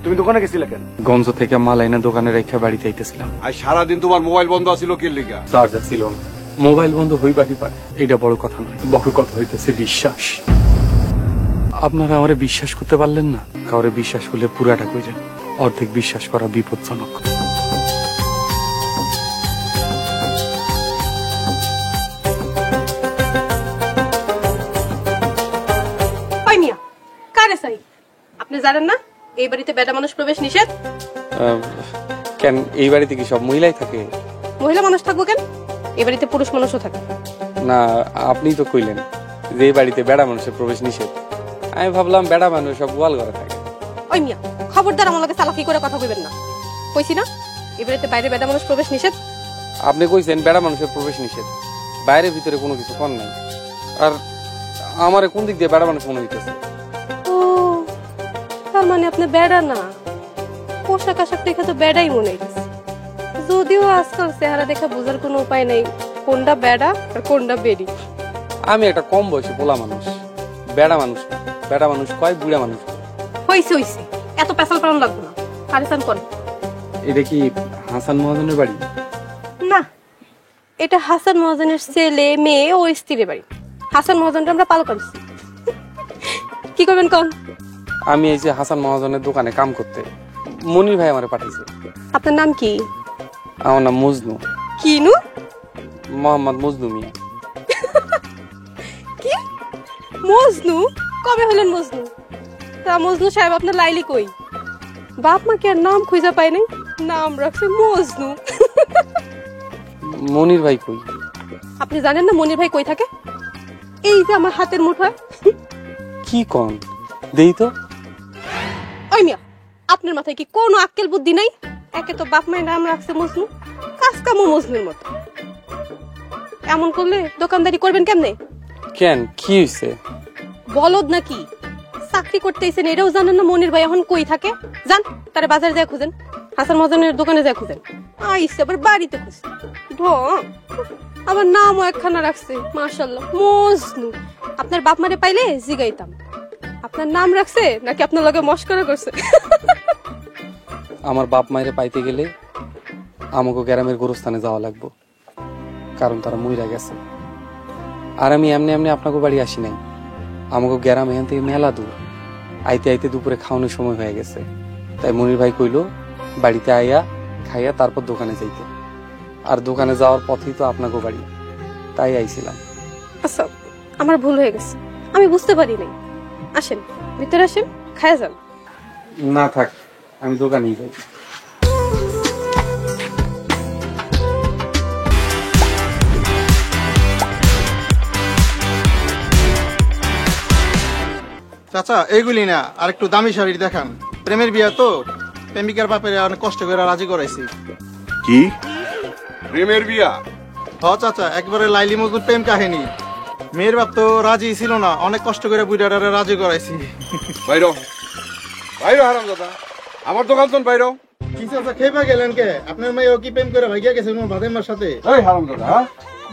তুমি দোকানে গেছিলে কেন? গঞ্জ থেকে মাল এনে দোকানে রেখে বাড়িতে আইতেছিলাম। আর সারাদিন তোমার মোবাইল বন্ধ আছিল কি লিগা? চার্জার ছিল না। মোবাইল বন্ধ হইবারই পারে, এটা বড় কথা নয়। বড় কথা হইতেছে বিশ্বাস। আপনারা আমারে বিশ্বাস করতে পারলেন না। কাউরে বিশ্বাস করলে পুরাটা কইরেন, অর্ধেক বিশ্বাস করা বিপজ্জনক। আপনি জানেন না এই বাড়িতে বেটা মানুষ প্রবেশ নিষেধ? কেন এই বাড়িতে কি সব মহিলাই থাকে? মহিলা মানুষ থাকবো কেন? এই বাড়িতে পুরুষ মানুষও থাকে। না, আপনি তো কইলেন যে এই বাড়িতে বেড়া মানুষের প্রবেশ নিষেধ। আমি ভাবলাম বেড়া মানুষ সব গোয়াল ঘরে থাকে। ওই মিয়া, খবরদার আমার লগে চালাকি করে কথা কইবেন না। কইছি না এই বাড়িতে বাইরে বেটা মানুষ প্রবেশ নিষেধ। আপনি কইছেন বেড়া মানুষের প্রবেশ নিষেধ, বাইরে ভিতরে কোনো কিছু কর নাই। আর আমারে কোন দিক দিয়ে বেড়া মানুষ মনে হইতেছে? তার মানে আপনি বেড়া না, পোশাক আশাক দেখে তো বেড়াই মনে হইতেছে। যদিও আজকাল চেহারা দেখা বোঝার কোনো উপায় নেই কোনটা বেড়া আর কোনটা বেড়ি। আমি একটা কম বয়সী পোলা মানুষ, বেড়া মানুষ না। বেড়া মানুষ কয় বুড়া মানুষ। হইছে হইছে, এত পেছাল পালন লাগবে না। আরেসান কোন? এটা কি হাসান মহাজনের বাড়ি? না, এটা হাসান মহাজনের ছেলে মেয়ে ও স্ত্রীর বাড়ি। হাসান মহাজনটা আমরা পাল করছি। কি করবেন কোন? আমি এই যে হাসান মহাজনের দোকানে কাম করতে, মনির ভাই আমারে পাঠাইছে। আপনার নাম কি? আমার নাম মজনু। কিনু? মোহাম্মদ মজনু মিয়া। কি মজনু? কবে হলেন মজনু? তা মজনু সাহেব আপনার লাইলি কই? বাপ মা কি আর নাম খুঁজে পায় নাই, নাম রাখছে মজনু। মনির ভাই কই? আপনি জানেন না মনির ভাই কই থাকে? এই যে আমার হাতের মুঠোয়। কি কোন দেই তো? ওই মিয়া, আপনার মাথায় কি কোনো আক্কেল বুদ্ধি নাই? একে তো বাপ মায়ের নাম রাখছে মজনু, কাজ কামও মজনুর মতো। এমন করলে দোকানদারি করবেন কেমনে? কেন কি হইছে? বলদ নাকি? চাকরি করতেছেন এটাও জানেন না মনির ভাই এখন কই থাকে? যান তারে বাজারে যায় খুঁজেন, হাসান মহাজনের দোকানে যায় খুঁজেন। আইসে আবার বাড়িতে খুঁজছে ঢং। আবার নামও একখানা রাখছে মাশাআল্লাহ, মজনু। আপনার বাপ মারে পাইলে জিগাইতাম আপনার নাম রাখছে নাকি আপনার লগে মস্করা করছে। আমার বাপ মায়ের পাইতে গেলে আমাকে গ্রামের গোরস্থানে যাওয়া লাগবো, কারণ তারা মইরা গেছে। আর আমি এমনি এমনি আপনাকে বাড়ি আসি নাই। আমাকে গ্রাম এখান থেকে মেলা দূর, আইতে আইতে দুপুরে খাওয়ানোর সময় হয়ে গেছে। তাই মনির ভাই কইলো বাড়িতে আইয়া খাইয়া তারপর দোকানে যাইতে। আর দোকানে যাওয়ার পথেই তো আপনাকে বাড়ি, তাই আইছিলাম। আচ্ছা, আমার ভুল হয়ে গেছে, আমি বুঝতে পারি নাই। আসেন ভিতরে আসেন, খায়া যান। না থাক, আমি দোকানেই যাই। চাচা এইগুলি না, আর একটু দামি শাড়ি দেখান। প্রেমের বিয়া তো, প্রেমিকার বাপের অনেক কষ্ট করে রাজি করাইছি। কি প্রেমের বিয়া? হ চাচা, একবারে লাইলি মজনুর প্রেম কাহিনী। মেয়ের বাপ তো রাজি ছিল না, অনেক কষ্ট করে বুড়াটারে রাজি করাইছি। বাইরো বাইরো হারামজাদা, আমার দোকান তো বাইরো। কি চাচা খেপা গেলেন কে? আপনার মেয়েও কি প্রেম করে ভাইগা গেছে ওনার বাদেমার সাথে? এই হারামজাদা,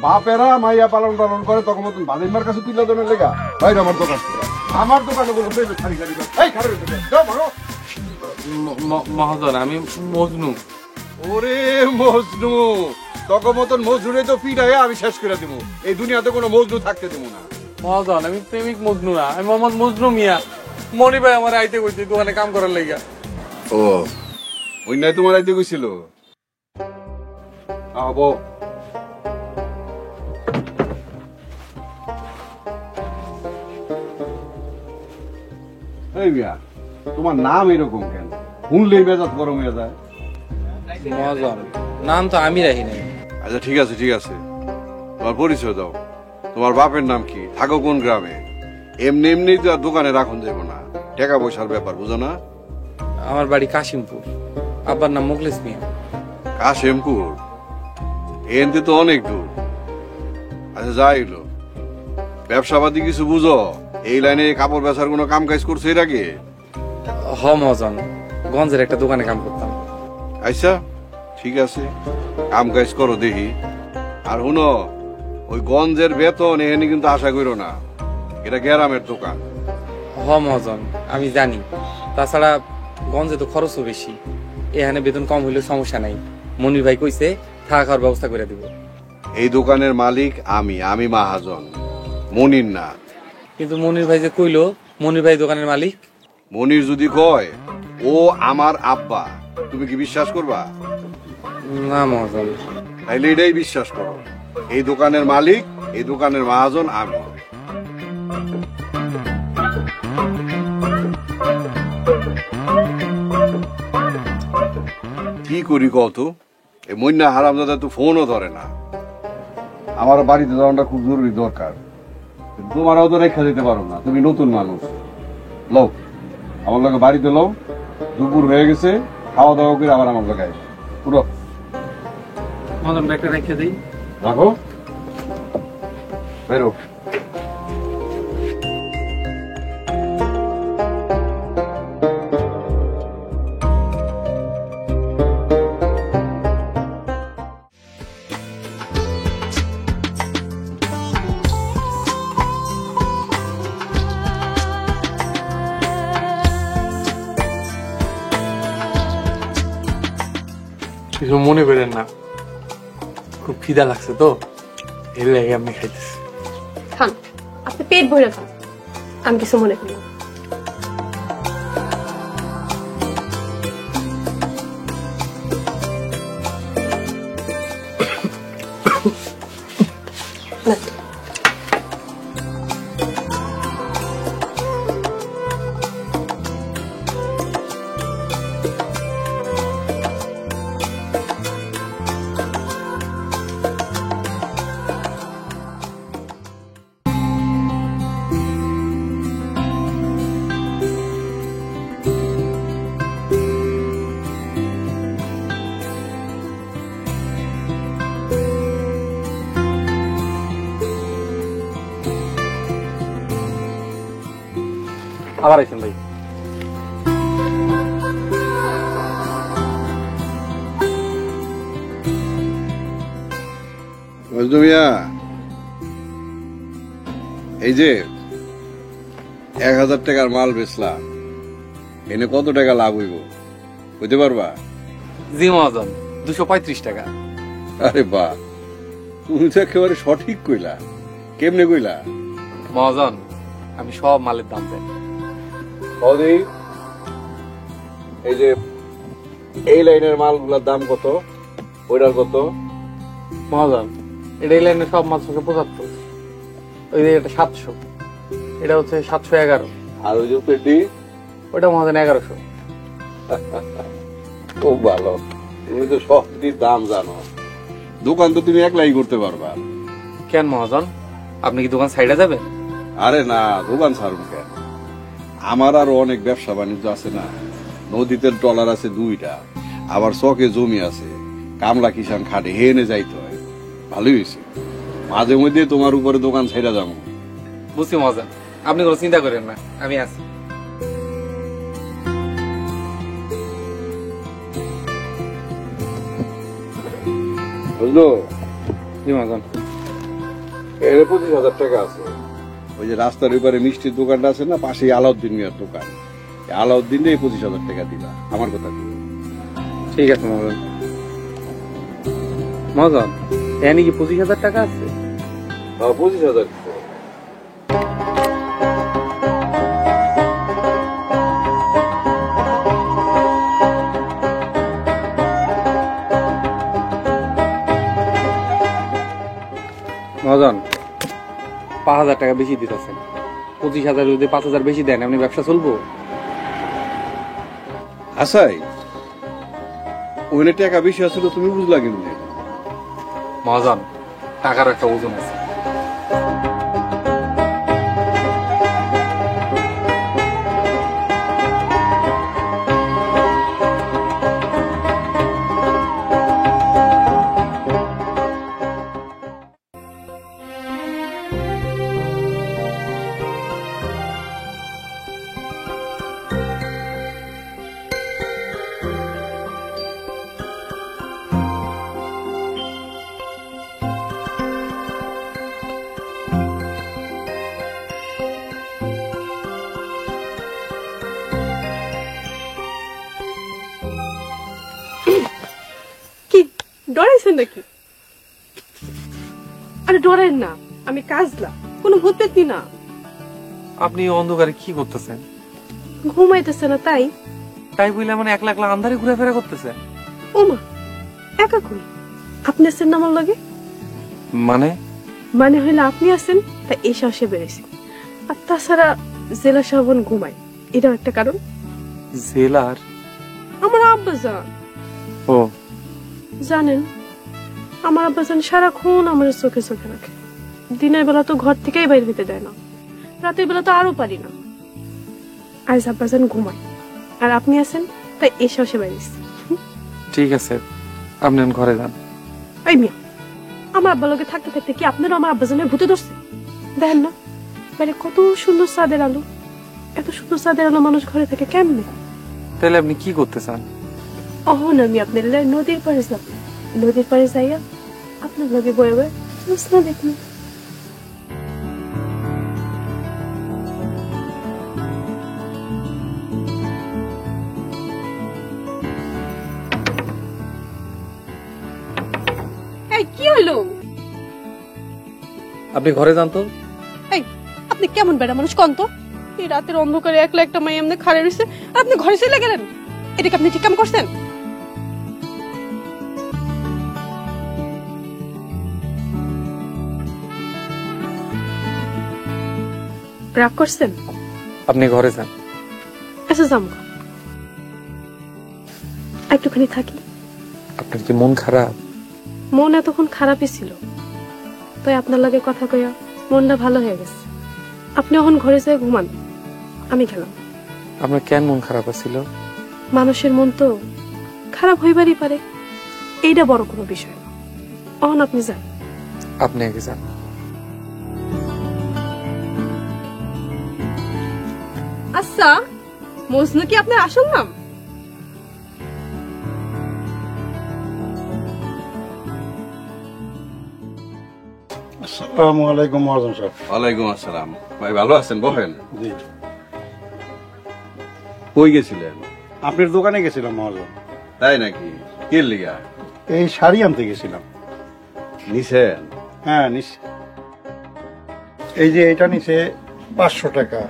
বাপেরা মাইয়া পালন টালন করে তখন মতন বাদিমার কাছে তুলে দেনের লেগা বাইরো আমার দোকান। আমার দোকানে কোনো প্রেমের শাড়ি শাড়ি এই খারাপ যাও মারো। মহাজন আমি মজনু। ওরে মজনু, তখন মতন মজনুরে তো পিড়াইয়া আমি শেষ করে দিব। এই দুনিয়াতে কোনো মজনু থাকতে দেবো না। মহাজন আমি প্রেমিক মজনু না, আমি মোহাম্মদ মজনু মিয়া। মনি ভাই আমার আইতে কইছে দোকানে কাম করার লাগা। ও ওই নাই তোমার আইতে কইছিল? আবো এই মিয়া, তোমার নাম এরকম কেন? শুনলেই মেজাজ গরম হয়ে যায়। মহাজন নাম তো আমি রাখি নাই। আচ্ছা ঠিক আছে ঠিক আছে, তোমার পরিচয় দাও। তোমার বাপের নাম কি, থাকো কোন গ্রামে? এমনি এমনি তো আর দোকানে রাখুন যাবো না, টাকা পয়সার ব্যাপার বুঝো না? আমার বাড়ি কাশিমপুর, আব্বার নাম মুখলেস মিয়া। কাশিমপুর এনতে তো অনেক দূর। আচ্ছা যাই হলো, ব্যবসাপাতি কিছু বুঝো? এই লাইনে কাপড় বেচার কোনো কাম কাজ করছো এর আগে? হ মহাজন, গঞ্জের একটা দোকানে কাম করতাম। আচ্ছা ঠিক আছে, কাম কাজ করো দেখি। আর শুনো, ওই গঞ্জের বেতন এখানে কিন্তু আশা করো না, এটা গ্রামের দোকান। হ মহাজন আমি জানি, তাছাড়া গঞ্জে তো খরচও বেশি, এখানে বেতন কম হইলেও সমস্যা নাই। মনির ভাই কইছে থাকা খাওয়ার ব্যবস্থা করে দিব। এই দোকানের মালিক আমি মহাজন, মনির না। কিন্তু মনির ভাই যে কইলো মনির ভাই দোকানের মালিক। মনির যদি কয় ও আমার আব্বা, তুমি কি বিশ্বাস করবা? না মহাজন। তাইলে এটাই বিশ্বাস করো, এই দোকানের মালিক, এই দোকানের মহাজন আমি। কি করি কত, এই মন্যা হারামজাদা তো ফোনও ধরে না। আমার বাড়িতে যাওয়াটা খুব জরুরি দরকার, তোমারও তো রেখা দিতে পারো না, তুমি নতুন মানুষ। লও আমার লোকে বাড়িতে লও, দুপুর হয়ে গেছে, খাওয়া দাওয়া করে আবার আমার লোকে পুরো মহাজন ব্যাগটা রেখে দিই। রাখো, বেরো। কিছু মনে করেন না, খুব খিদা লাগছে তো, এর লাগে আমি খাইতেছি। খান, আপনি পেট ভরে খান, আমি কিছু মনে করি না। না। আবার আইছেন ভাই। মিয়া, এই যে 1000 টাকার মাল বেচলাম, এনে কত টাকা লাভ হইব বুঝতে পারবা? জি মহাজন, 235 টাকা। আরে বাহ, তুমি তো একেবারে সঠিক কইলা। কেমনে কইলা? মহাজন আমি সব মালের দাম দেয়। এই যে এই লাইনের মালগুলোর দাম কত, ওইটার কত? মহাজন এটা এই লাইনে সব মাছ হচ্ছে 75, ওই যে এটা 700, এটা হচ্ছে 711, আর ওই যে পেটি ওটা মহাজন 1100। খুব ভালো, তুমি তো সব দাম জানো। দোকান তো তুমি একলাই করতে পারবা। কেন মহাজন, আপনি কি দোকান সাইডে যাবেন? আরে না, দোকান ছাড়ুন কেন, আমার আরো অনেক ব্যবসা বাণিজ্য আছে না। নদীতে ট্রলার আছে 2টা, আবার চকে জমি আছে, কামলা কিষান খাটে, হেনে যাইতে হয়। ভালোই হয়েছে, মাঝে মধ্যে তোমার উপরে দোকান ছেড়ে যাবো। বুঝছি মহাজন, আপনি কোনো চিন্তা করেন না, আমি আছি। বুঝলো? জি মহাজন। এর 25,000 টাকা আছে। ওই যে রাস্তার ওইপারে মিষ্টির দোকানটা আছে না, পাশে আলাউদ্দিন মিয়ার দোকান, আলাউদ্দিন 25,000 টাকা দিলা, আমার কথা কি? ঠিক আছে মহাজন। মহাজন এনে কি 25,000 টাকা আছে? 25,000। মহাজন 5,000 টাকা বেশি দিতেছেন, 25,000 যদি 5,000 বেশি দেন আপনি ব্যবসা চলবো? আসাই ওইনে টাকা বেশি আসলে তুমি বুঝলা কিন্তু। মহাজন টাকার একটা ওজন আছে। ডরাইছেন নাকি? আরে ডরেন না, আমি কাজলা, কোনো ভূত পেতনি না। আপনি অন্ধকারে কি করতেছেন? ঘুমাইতেছে না তাই? তাই বলে মানে একলা একলা আন্ধারে ঘুরে করতেছে? ওমা, একা কই? আপনি আছেন না আমার লগে? মানে মানে হইলে আপনি আছেন তাই এই সাহসে বেড়েছি। আর তাছাড়া জেলা সাহবান ঘুমায়, এটাও একটা কারণ। জেলার? আমার আব্বাজান। ও জানেন, আমার আব্বাজান সারাক্ষণ আমার চোখে চোখে রাখে। দিনের বেলা তো ঘর থেকেই বাইরে হইতে দেয় না, রাতের বেলা তো আরো পারি না। আজ আব্বাজান ঘুমায় আর আপনি আছেন তাই এই সাহসে বেড়েছি। ঠিক আছে, আপনি এখন ঘরে যান। এই মিয়া, আমার আব্বার লগে থাকতে থাকতে কি আপনারও আমার আব্বাজানের ভূতে ধরছে? দেখেন না বাইরে কত সুন্দর চাঁদের আলো। এত সুন্দর চাঁদের আলো মানুষ ঘরে থাকে কেমনে? তাহলে আপনি কি করতে চান? অহন আমি আপনার নদীর পাড়ে যাব। নদীর পাড়ে যাইয়া আপনার লগে বয়ে বয়ে জ্যোৎস্না দেখুন। এই কি হইলো? আপনি ঘরে যান তো। এই আপনি কেমন বেড়া মানুষ কোন তো? এই রাতের অন্ধকারে একলা একটা মাই এমনি খাড়ে রইছে আর আপনি ঘরে চলে গেলেন। এটা কি আপনি ঠিক কাম করছেন? রাগ করছেন? আপনি ঘরে যান। আচ্ছা যাম, একটুখানি থাকি। আপনার কি মন খারাপ? মন এতক্ষণ খারাপই ছিল, তাই আপনার লাগে কথা কইয়া মনটা ভালো হয়ে গেছে। আপনি এখন ঘরে যেয়ে ঘুমান, আমি গেলাম। আপনার কেন মন খারাপ ছিল? মানুষের মন তো খারাপ হইবারই পারে, এইটা বড় কোনো বিষয় না। এখন আপনি যান। আপনি আগে যান। আচ্ছা, মজনু কি আপনার আসল নাম? আসসালামু আলাইকুম মহাজন সাহেব। ওয়ালাইকুম আসসালাম। ভাই ভালো আছেন? বহেন। জি, কই গেছিলেন? আপনার দোকানে গেছিলাম মহাজন। তাই নাকি? কে লিগা? এই শাড়ি আনতে গেছিলাম। নিছেন? হ্যাঁ এই যে এটা নিচে 500 টাকা,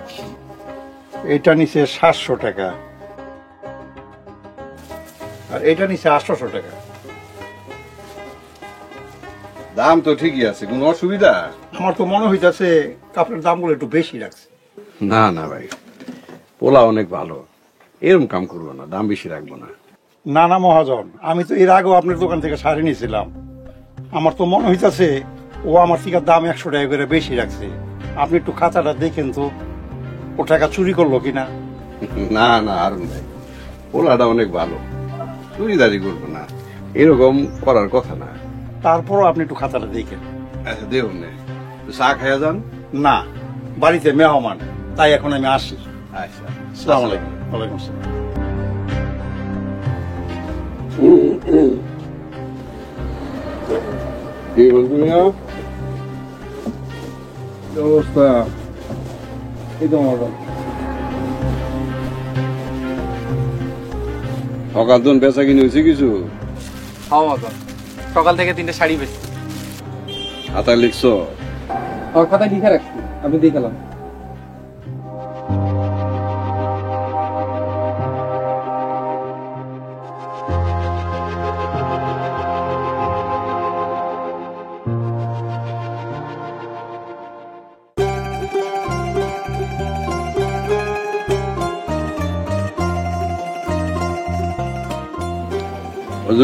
এটা নিচে 700 টাকা, আর এটা নিচে 800 টাকা। দাম তো ঠিকই আছে, কোনো অসুবিধা? আমার তো মনে হইতাছে কাপড়ের দামগুলো একটু বেশি রাখছে। না না ভাই, পোলা অনেক ভালো, এরকম কাম করবো না, দাম বেশি রাখবো না। না না মহাজন, আমি তো এর আগেও আপনার দোকান থেকে শাড়ি নিয়েছিলাম। আমার তো মনে হইতাছে ও আমার থেকে দাম 100 টাকা করে বেশি রাখছে। আপনি একটু খাতাটা দেখেন তো, ও টাকা চুরি করলো কিনা। না না আরুন ভাই, পোলাটা অনেক ভালো, চুরিদারি করবো না, এরকম করার কথা না। তারপরও আপনি একটু খাতাটা দেখেন। আচ্ছা দেখুন, চা খাইয়া যান। না, বাড়িতে মেহমান, তাই এখন আমি আসি। আচ্ছা, আসসালামু আলাইকুম। ওয়ালাইকুম আসসালাম। কি বলছো মিয়া? কি অবস্থা? এই তো মহাজন। সকাল তখন বেচা কিনে হয়েছে কিছু? সকাল থেকে 3টে শাড়ি বেশি। খাতায় লিখছো? আমার খাতায় লিখে রাখছি, আমি দেখালাম।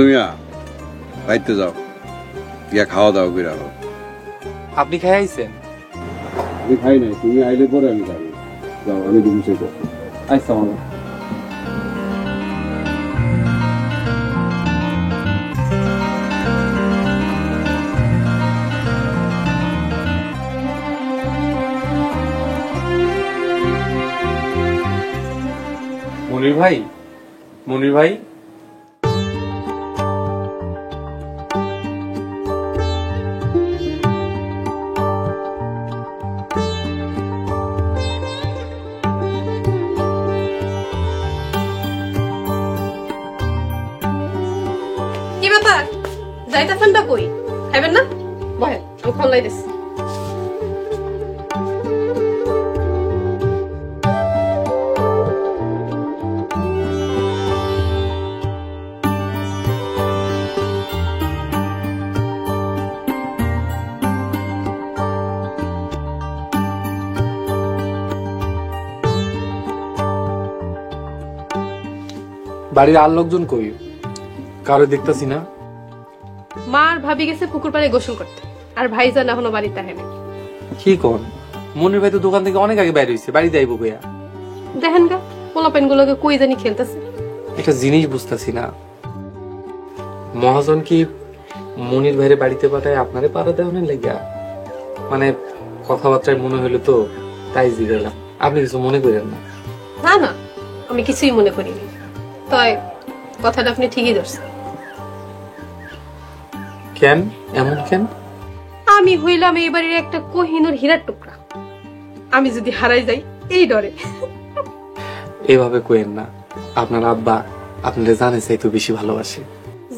মিয়া বাইতে যাও, গিয়া খাওয়া দাওয়া করে আনো। আপনি খেয়ে আইছেন? আমি খাই নাই, তুমি আইলে পরে আমি খাবো। যাও, আমি ঘুমছে। আচ্ছা মামা। মনির ভাই, মনির ভাই, কি ব্যাপার? যাইতাছেন তা কই? খাইবেন না? বহেন, আমি খাওয়ান লাইতেছি। বাড়ির আর লোকজন কই? কারো দেখতাছি না। মা আর ভাবি গেছে পুকুর পাড়ে গোসল করতে, আর ভাইজান এখনো বাড়িতে আহেনি। কি কোন? মনির ভাই তো দোকান থেকে অনেক আগে বাইরে হইছে, বাড়িতে আইবো কইয়া। দেখেন গা পোলাপেন গুলোকে কই জানি খেলতেছে। একটা জিনিস বুঝতাছি না, মহাজন কি মনির ভাইরে বাড়িতে পাঠায় আপনারে পাড়া দেওয়ার লাগিয়া? মানে কথাবার্তায় মনে হইলো তো, তাই জিগাইলাম। আপনি কিছু মনে করেন না? না না, আমি কিছুই মনে করিনি। তাই কথাটা আপনি ঠিকই ধরছেন। কেন এমন কেন? আমি হইলাম এই বাড়ির একটা কোহিনূর হীরার টুকরা। আমি যদি হারাই যাই এই ডরে। এভাবে কইেন না, আপনার আব্বা আপনারে জানে চাইতো বেশি ভালোবাসে।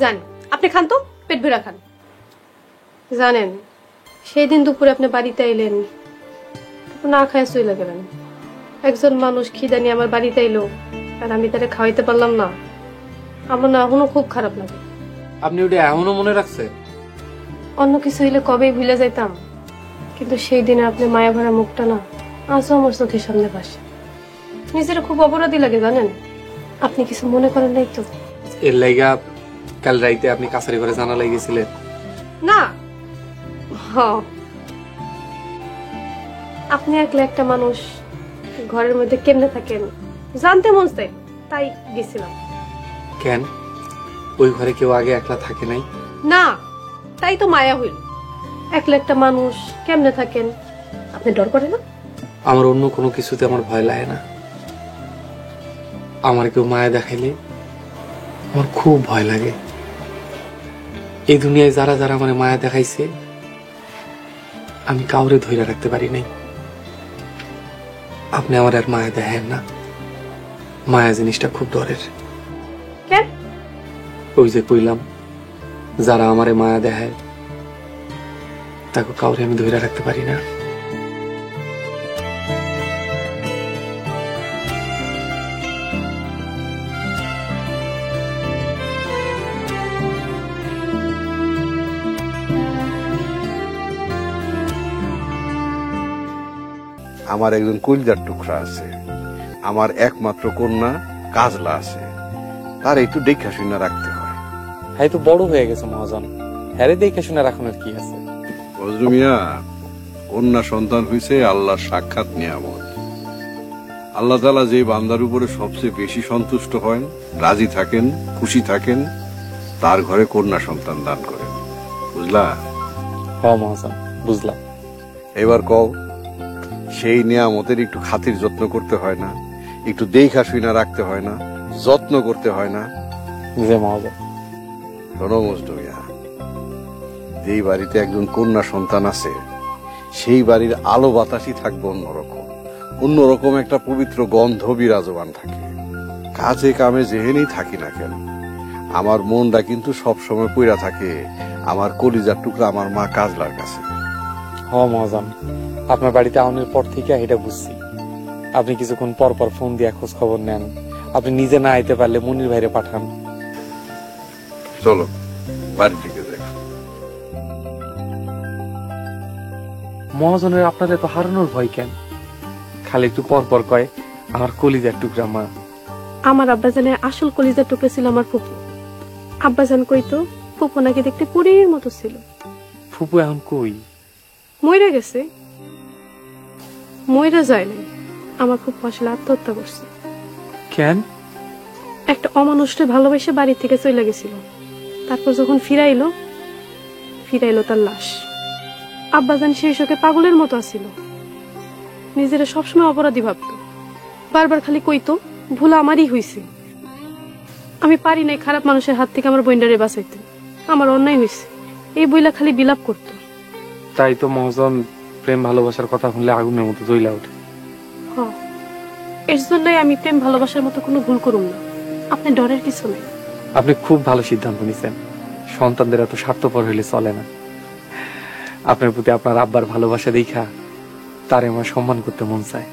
জানি, আপনি খান তো, পেট ভরা খান। জানেন সেই দিন দুপুরে আপনি বাড়িতে এলেন, না খায় চলে গেলেন। একজন মানুষ খিদা নিয়ে আমার বাড়িতে এলো, আর আমি তারে খাওয়াইতে পারলাম না। আমার না এখনো খুব খারাপ লাগে। আপনি ওটা এমনও মনে রাখছে? অন্য কিছু হইলে কবেই ভুলে যাইতাম, কিন্তু সেই দিনে আপনি মায়া ভরা মুখটা না আজও আমার চোখের সামনে ভাসে। নিজের খুব অপরাধী লাগে জানেন। আপনি কিছু মনে করেন নাই তো? এর লাইগা কাল রাইতে আপনি কাছারি ঘরে জানা লাগিয়েছিলেন না। আপনি একলা একটা মানুষ, ঘরের মধ্যে কেমনে থাকেন জানতে মন চাই, তাই গেছিলাম। কেন? ওই ঘরে কেউ আগে একলা থাকে নাই? না, তাই তো মায়া হইল। একলা একটা মানুষ কেমনে থাকেন আপনি ডর করে না? আমার অন্য কোনো কিছুতে আমার ভয় লাগে না। আমার কেউ মায়া দেখাইলে আমার খুব ভয় লাগে। এই দুনিয়ায় যারা যারা আমার মায়া দেখাইছে আমি কাউরে ধইরা রাখতে পারি নাই। আপনি আমার আর মায়া দেখেন না। মায়া জিনিসটা খুব ডরের। কেন? ওই যে কইলাম, যারা আমারে মায়া দেখায় তাকে কাউরে আমি ধইরা রাখতে পারি না। আমার একজন কলিজার টুকরা আছে, আমার একমাত্র কন্যা কাজলা আছে, তার একটু দেখা শুনে রাখতে হয়। হ্যাঁ তো বড় হয়ে গেছে মহাজন, হ্যারে দেখে শুনে রাখনের কি আছে? ফজলু মিয়া, কন্যা সন্তান হইছে আল্লাহর সাক্ষাৎ নিয়ামত। আল্লাহ তাআলা যে বান্দার উপরে সবচেয়ে বেশি সন্তুষ্ট হন, রাজি থাকেন, খুশি থাকেন, তার ঘরে কন্যা সন্তান দান করেন। বুঝলা? হ্যাঁ মহাজন, বুঝলাম। এবার কও, সেই নিয়ামতের একটু খাতির যত্ন করতে হয় না? একটু দেখা শুনা রাখতে হয় না? যত্ন করতে হয় না? যে মহাজন, শোনো মজনু মিয়া, যেই বাড়িতে একজন কন্যা সন্তান আছে সেই বাড়ির আলো বাতাসই থাকবে অন্যরকম। অন্যরকম একটা পবিত্র গন্ধ বিরাজমান থাকে। কাজে কামে যেহেনেই থাকি না কেন, আমার মনটা কিন্তু সবসময় পইরা থাকে আমার কলিজার টুকরা আমার মা কাজলার কাছে। হ্যাঁ মহাজন, আপনার বাড়িতে আউনের পর থেকে এটা বুঝছি। আপনি কিছুক্ষণ পর পর ফোন দিয়ে খোঁজ খবর নেন। আপনি নিজে না আইতে পারলে মনির ভাইরে পাঠান। চলো বাড়ি থেকে যাই। মহাজনের আপনাদের তো হারানোর ভয় কেন? খালি একটু পর পর কয় আমার কলিজার টুকরা মা। আমার আব্বাজানের আসল কলিজার টুকরা ছিল আমার ফুপু। আব্বাজান কইতো ফুপু নাকি দেখতে পরীর মতো ছিল। ফুপু এখন কই? মইরা গেছে। মইরা যায় নাই, আমার ফুপু আসলে আত্মহত্যা করছে। কেন? একটা অমানুষকে ভালোবেসে বাড়ি থেকে চলে গেছিল। তারপর যখন ফিরাইলো তার লাশ। আব্বাজান সেই শোকে পাগলের মতো আছিল। নিজেরা সবসময় অপরাধী ভাবত, বারবার খালি কইতো ভুল আমারই হইছে। আমি পারি নাই খারাপ মানুষের হাত থেকে আমার বইন্ডারে বাঁচাইতে, আমার অন্যায় হইছে এই বইলা খালি বিলাপ করত। তাই তো মহাজন প্রেম ভালোবাসার কথা শুনলে আগুনের মতো জ্বলা ওঠে। এর জন্যই আমি প্রেম ভালোবাসার মতো কোনো ভুল করুম না। আপনি ডরের কিছু নাই। আপনি খুব ভালো সিদ্ধান্ত নিছেন। সন্তানদের এত স্বার্থপর হইলে চলে না। আপনার প্রতি আপনার আব্বার ভালোবাসা দেখা তারে আমার সম্মান করতে মন চায়।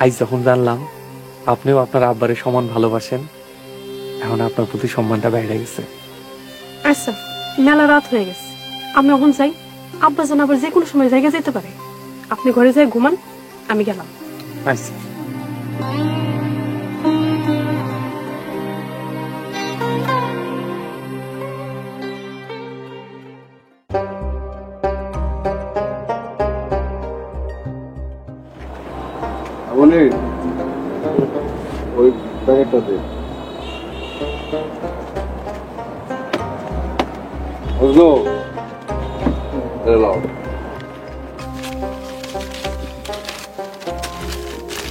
আজ যখন জানলাম আপনিও আপনার আব্বারে সমান ভালোবাসেন, এখন আপনার প্রতি সম্মানটা বেড়ে গেছে। আচ্ছা, মেলা রাত হয়ে গেছে, আমি এখন যাই। আব্বা যেন আবার যে কোনো সময় জায়গা যেতে পারে। আপনি ঘরে যাই ঘুমান, আমি গেলাম। আচ্ছা। ওই প্যাকেটটা দে। বুঝলো?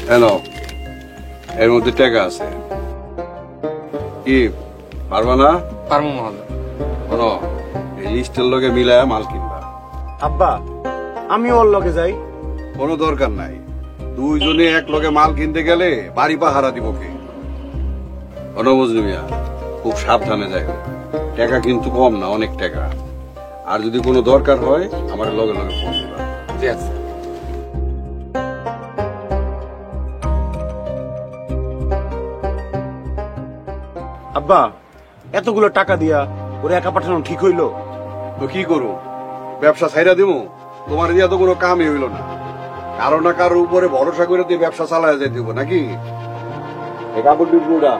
হ্যালো, এর মধ্যে টাকা আছে। কি পারবা না? পারবো মহাজন। শোনো, এই লিস্টের লগে মিলায় মাল কিনবা। আব্বা, আমি ওর লগে যাই। কোনো দরকার নাই, দুইজনে এক লগে মাল কিনতে গেলে বাড়ি পাহারা দিব কে? বুঝলি মিয়া, খুব সাবধানে যাই। টাকা কিন্তু কম না, অনেক টাকা। আর যদি কোনো দরকার হয় আমার লগে লগে ফোন দিবা। জি আছে। আব্বা, এতগুলো টাকা দিয়া ওরে একা পাঠানো ঠিক হইলো? তো কি করু, ব্যবসা ছাইরা দিব? তোমার দিয়া তো কোনো কামই হইল না। কারো না কারোর উপরে ভরসা করে দিয়ে ব্যবসা চালায় যাই দিব নাকি? কাপড় ডিপুটা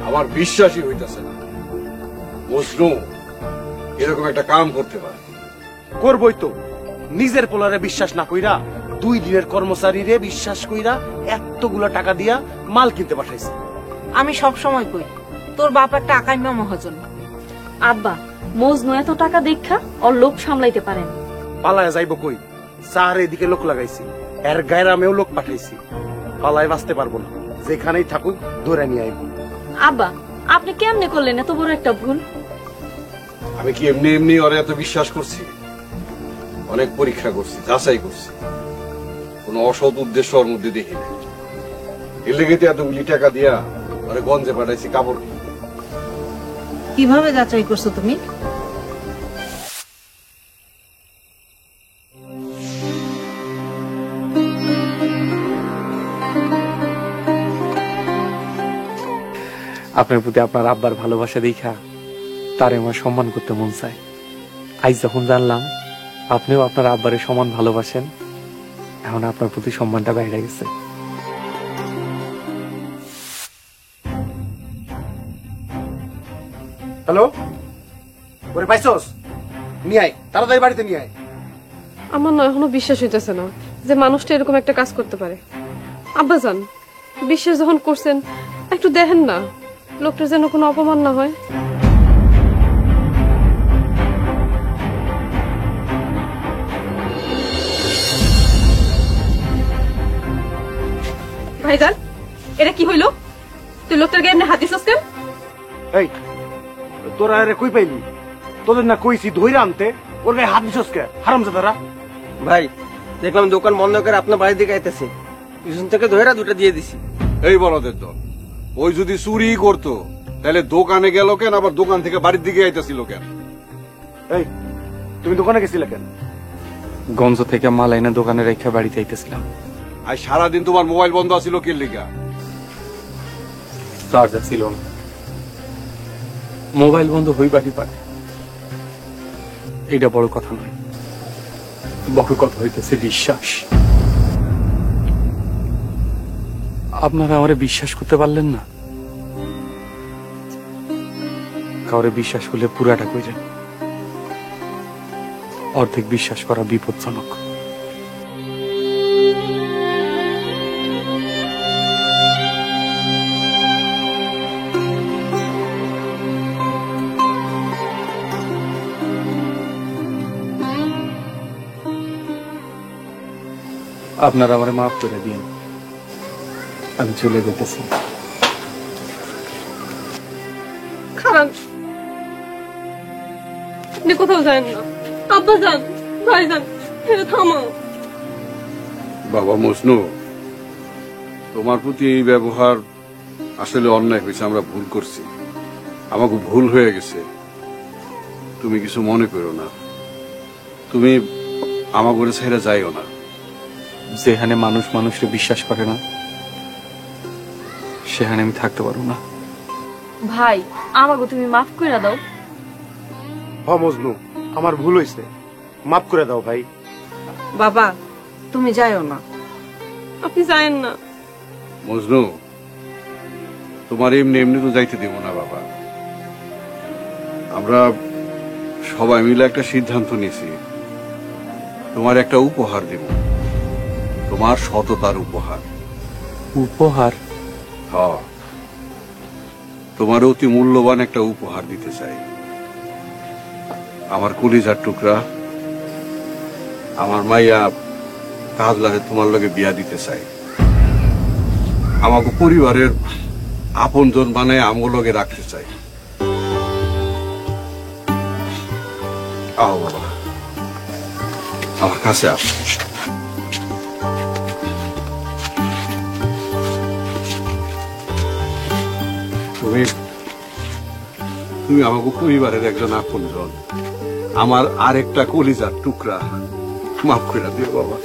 আমার বিশ্বাসই হইতেছে না মজনু এরকম একটা কাম করতে পারে। করবই তো, নিজের পোলারে বিশ্বাস না কইরা 2 দিনের কর্মচারীরে বিশ্বাস কইরা এতগুলো টাকা দিয়া মাল কিনতে পাঠাইছে। আমি সব সময় কই তোর বাবার টাকাই না মহাজন। আব্বা, মজনু এত টাকা দেখা ওর লোক সামলাইতে পারেন। পালায় যাইব কই? চার এদিকে লোক লাগাইছি, এর গায়রামেও লোক পাঠাইছি। পালায় বাঁচতে পারবো না, যেখানেই থাকুক ধরে নিয়ে আইব। আব্বা, আপনি কেমনে করলেন এত বড় একটা ভুল? আমি কি এমনি এমনি ওরে এত বিশ্বাস করছি? অনেক পরীক্ষা করছি, যাচাই করছি, কোন অসৎ উদ্দেশ্য ওর মধ্যে দেখি না। এর লেগে তো এতগুলি টাকা দিয়া ওরে গঞ্জে পাঠাইছি কাপড় কিনতে। কিভাবে যাচাই করছো তুমি? আপনার প্রতি আপনার আব্বার ভালোবাসা দেখা তারে আমার সম্মান করতে মন চায়। আজ যখন জানলাম আপনিও আপনার আব্বারে সমান ভালোবাসেন, এখন আপনার প্রতি সম্মানটা বেড়ে গেছে। হ্যালো, ওরে পাইছস? নিয়ে আয়, তাড়াতাড়ি বাড়িতে নিয়ে আয়। আমার না এখনো বিশ্বাস হইতেছে না যে মানুষটা এরকম একটা কাজ করতে পারে। আব্বাজান, বিশ্বাস যখন করছেন একটু দেখেন না, লোকটার যেন কোনো অপমান না হয়। ভাইজান, এটা কি হইলো? তুই লোকটার গায়ে এমনি হাত দিছস কেন? এই, তোরা আরে কই পাইলি? তোদের না কইছি ধইরা আনতে, ওর গায়ে হাত দিছস কে? হারামজাদারা। ভাই, দেখলাম দোকান বন্ধ করে আপনার বাড়ির দিকে আইতেছে, পিছন থেকে ধইরা 2টা দিয়ে দিছি। এই বলদের দল, ওই যদি চুরি করতো তাহলে দোকানে গেল কেন, আবার দোকান থেকে বাড়ির দিকে আইতেছিল কেন? এই, তুমি দোকানে গেছিলে কেন? গঞ্জ থেকে মাল এনে দোকানে রেখে বাড়িতে আইতেছিলাম। আর সারাদিন তোমার মোবাইল বন্ধ আছিল কি লিগা? চার্জার ছিল না। মোবাইল বন্ধ হইবারই পারে, এটা বড় কথা নয়। বড় কথা হইতেছে বিশ্বাস। আপনারা আমারে বিশ্বাস করতে পারলেন না? কাউরে বিশ্বাস করলে পুরাটা কইরেন, অর্ধেক বিশ্বাস করা বিপজ্জনক। আপনারা আমারে মাফ করে দিন, আমি চলে যেতেছি। খারাপ, আপনি কোথাও যান না। আব্বাজান ভাইজান এটা থামাও। বাবা মজনু, তোমার প্রতি এই ব্যবহার আসলে অন্যায় হয়েছে, আমরা ভুল করছি, আমাকে ভুল হয়ে গেছে, তুমি কিছু মনে করো না, তুমি আমার ঘরে ছেড়ে যাইও না। যেখানে মানুষ মানুষকে বিশ্বাস করে না সেখানে আমি থাকতে পারবো না। ভাই আমাকে তুমি মাফ করে দাও। হ মজনু, আমার ভুল হয়েছে, মাফ করে দাও ভাই। বাবা তুমি যাইও না। আপনি যায়েন না। মজনু, তোমার এমনি এমনি তো যাইতে দেব না বাবা। আমরা সবাই মিলে একটা সিদ্ধান্ত নিয়েছি, তোমার একটা উপহার দেব, তোমার সততার উপহার। উপহার? হ্যাঁ, তোমার অতি মূল্যবান একটা উপহার দিতে চাই। আমার কলিজার টুকরা, আমার মাইয়া কাজলারে তোমার লগে বিয়া দিতে চাই। আমাকে পরিবারের আপনজন বানায় আমগো লগে রাখতে চাই। আও বাবা, আমার কাছে আস। তুমি আমাকে পরিবারের একজন আপনজন, আমার আরেকটা কলিজার টুকরা, মাফ করে দিও বাবা।